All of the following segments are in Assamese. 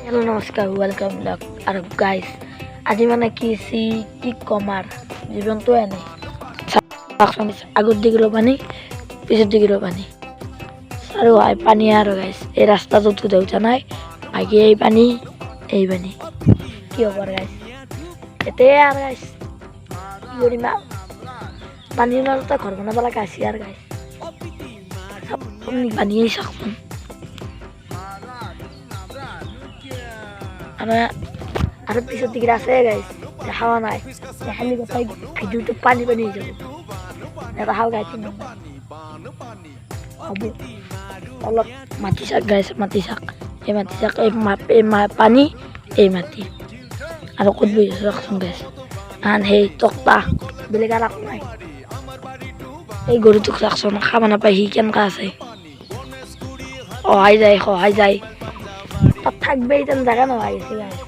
Hello, namaskar, welcome back. আৰু guys, আজি মানে কি কমাৰ জীৱনটো এনে আগত দিগিলো পানী পিছত দিগিলো পানী আৰু পানী আৰু গাইছ এই ৰাস্তাটো উঠা নাই বাকী এই পানী কি হ'ব গাইছ এতিয়া আৰু গাইছ গৰিমা পানীৰ মাজতে ঘৰ বনাব লগা আছে আৰু গাইছ পানীয়ে চাকচোন আৰু পিছত দিকে আছে গাইছ দেখাও নাই দেখালি গোটেই ভিডিঅ'টো পানী হৈ যাব এটা হাল গাইছ হ'ব অলপ মাটি শাক গাইছ মাটি শাক এই পানী এই মাটি আৰু ক'ত বহি আছোঁ চাওকচোন গাইছ সেই তক্তা বেলেগ আৰু একো নাই এই গৰুটোক চাওকচোন খাব নাপায় সি কেনেকুৱা আছে সহায় যায় তাত থাকবেই তেন জাগা নোহোৱা গৈছে গাইছ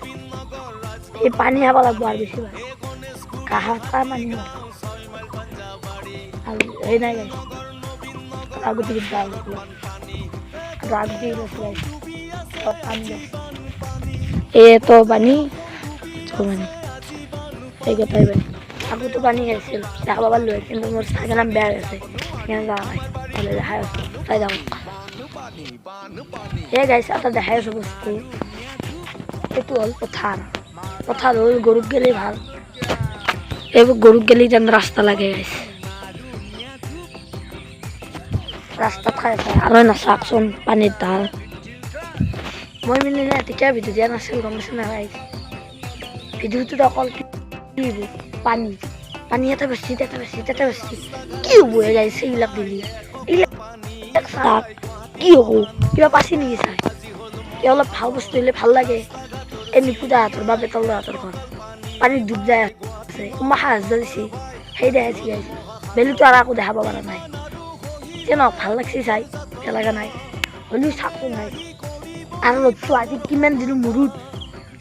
এই পানী খাব লাগব আৰু বেছি ভাল কাঁহত পানী আৰু সেই নাই গাইছ আগতে পানী এই গোটাই পানী আগতো পানী খাইছিল দেখাব পাৰিলোঁ কিন্তু মোৰ চাইকেল বেয়া হৈছে সেইকাৰণে যোৱা নাই হ'লে দেখাই আছোঁ চাই যাওঁ সেই গাইছ এটা দেখাই আছোঁ বস্তু এইটো হ'ল পথাৰ হ'ল গৰুক গেলি ভাল এইবোৰ গৰুক গেলি যেন ৰাস্তা লাগে গাইছ ৰাস্তাত খাই আৰু নাচাকচোন পানীৰ ঢাল মই মানে তেতিয়া ভিডিঅ' দিয়া নাছিল গম পাইছোঁ না গাইছ ভিডিঅ'টোত অকল পানী এটা বেছি কি হ'ব গাইছ এইবিলাক দিলি এইবিলাক চাক কি হ'ব কিবা পাইছে নেকি চাই অলপ ভাল বস্তু দিলে ভাল লাগে এই নিপুদাহঁতৰ বা বেতলদাহঁতৰ ঘৰ পানীত ডুব যায় আছে সাহায্য দিছে সেই দেখাইছে গাইছ বেলিটো আৰু একো দেখাব পৰা নাই নহওক ভাল লাগছে চাই বেয়া লগা নাই হ'লেও চাকচোন নাই আৰু ৰ'দটো আজি কিমান দিনৰ মূৰত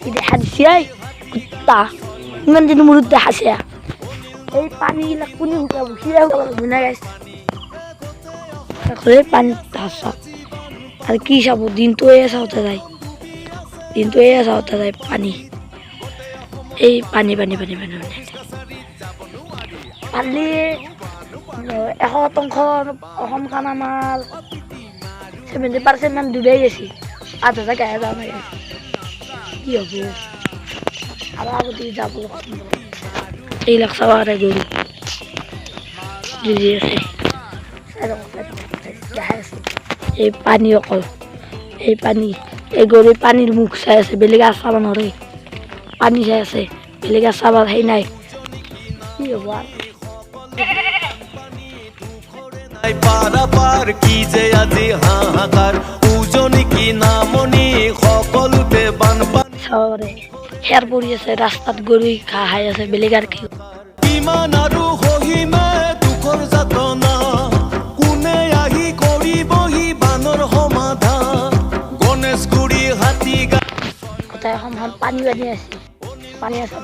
সি দেখা দিছে কুত্তা কিমান দিনৰ মূৰত দেখাইছে এই পানীবিলাক কোনে শুকাব সিৰে শুকাব লাগব না গাইছ পানীত চাওক আৰু কি চাব দিনটো চাওঁতে যায় পানী এই পানী পানী 100% অসমখন আমাৰ 70% মান ডুবাই গৈছে আধা জেগাহে যাওঁ নাই কি হ'ব আৰু আগতে যাব এইবিলাক চাব আৰু গৰু আছে এই পানী অকল এই গৰু পানীৰ মুখ চাই আছে বেলেগ আৰ চাব নৰে পানী চাই আছে বেলেগ আর চাব সেই নাই কি হ'ব পারাপার কি যে আজি হাহাকার উজনি কি নামনি সকলোতে বানপানী চাবৰে খেৰ পৰি আছে ৰাস্তাত গৰু ঘাঁহ খাই আছে বেলেগ আৰু কি কিমান আৰু সহিমে দুখৰ যাতনা কোনে আহি কৰিবহি বানৰ সমাধান গণেশগুৰি হাতীগা গোটেই অসমখন পানী আছে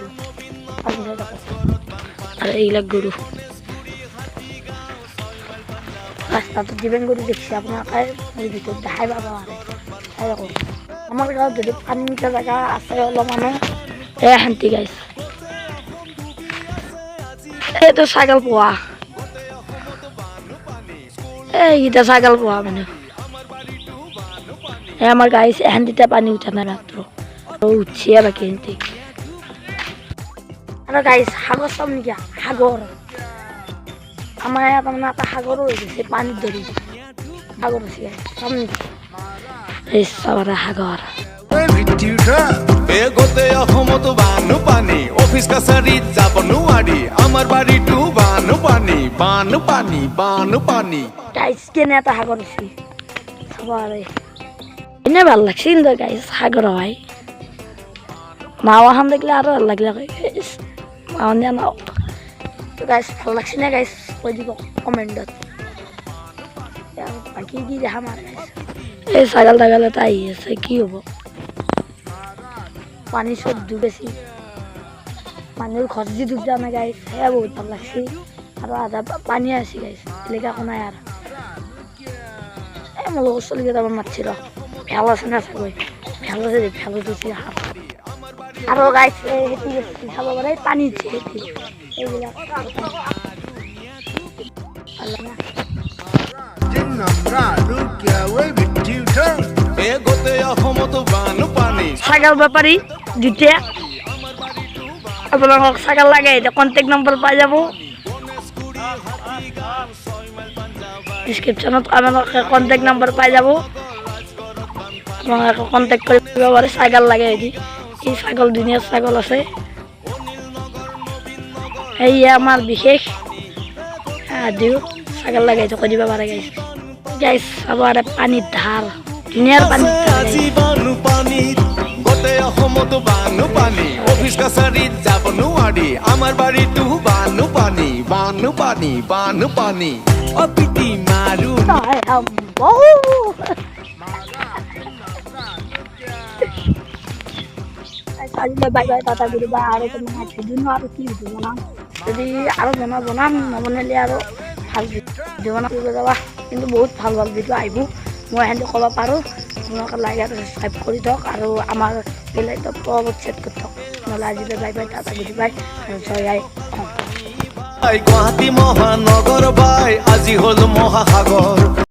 আৰু এইবিলাক গৰু ৰাস্তাটো যিমান গৰু দেখিছে আপোনালোকে মোৰ ভিতৰত দেখাই পাব চাই থাকক আমাৰ গাঁৱত যদি পানী মিঠা জেগা আছে অলপমানো শান্তি গাইছ এইটো ছাগল পোৱা এইকেইটা ছাগল পোৱা মানে আমাৰ গাইছ শান্তিতে পানী উঠা নাই মাত্ৰ উঠিছে বাকী শান্তি আৰু গাইছ সাগৰ চাম নেকি সাগৰ আমাৰ ইয়াত মানে এটা সাগৰো হৈ গৈছে পানীত ধৰি সাগৰ আছে চাম নেকি এই চাবাৰে সাগৰ গোটেই অসমতো বানপানী অফিচ কাছাৰীত যাব নোৱাৰি আমাৰ বাৰীটো বানপানী গাইছ কেনে এটা সাগৰ আছে চাবাৰে এনে ভাল লাগছে কিন্তু গাইছ সাগৰ হয় নাও এখন দেখিলে আৰু ভাল লাগিলে নাও নিয়া নাও তো গাইছ ভাল লাগছে নে গাইছ কৈ দিব কমেণ্টত বাকী কি দেখা মাৰ গাইছ এই ছাগল তাগল এটা আহি আছে কি হ'ব পানী চব ডুবেছি মানুহৰ ঘৰ যি ডুব যোৱা নাই গাইছ সেয়া বহুত ভাল লাগছে আৰু আধা পানী আছে গাইছ বেলেগ একো নাই আৰু এই মোৰ লগত চলি কেইটামান মাতিছে ৰ ভেল আছে না চাগৈ ভাল আছে দেখি ভাল হৈছে আৰু গাইছ খেতি বেছি খাব পাৰে পানীত খেতি এইবিলাক এ গোটেই অসমতো বানপানী ছাগল বেপাৰী দুটা আপোনালোকক ছাগল লাগে এতিয়া কণ্টেক্ট নম্বৰ পাই যাব ডিছক্ৰিপশ্যনত আপোনালোকে কণ্টেক্ট নম্বৰ পাই যাব আপোনালোকে কণ্টেক্ট কৰিব পাৰে ছাগল লাগে এটি এই ছাগল ধুনীয়া ছাগল আছে সেয়ে আমাৰ বিশেষ দিওঁ ছাগল লাগে এইটো কৈ দিব পাৰে গাইছ গাইছ চাব আৰু পানীত ধাৰ ধুনীয়াৰ পানীত আজি বানপানীত গোটেই অসমতো বানপানী অফিচ কাছাৰীত যাব নোৱাৰি আমাৰ বাৰীতো বানপানী বানপানী বানপানী অপিটি মাৰো আজিলৈ bye bye Tata good bye আৰু তোমাৰ ভিডিঅ' নো আৰু কি ভিডিঅ' বনাম যদি আৰু বনাম নবনালে আৰু ভাল ভিডিঅ' বনাব যাবা কিন্তু বহুত ভাল ভাল ভিডিঅ' আহিব মই সেনেকৈ ক'ব পাৰোঁ আপোনালোকে লাইক আৰু ছাবস্ক্ৰাইব কৰি দিয়ক আৰু আমাৰ বেলাইটো পৰ্বত ছেট কৰি থওক নহ'লে আজিলৈ bye bye Tata good bye আৰু জয় আই অসম গুৱাহাটী মহানগৰ বাই আজি হ'ল মহাসাগৰ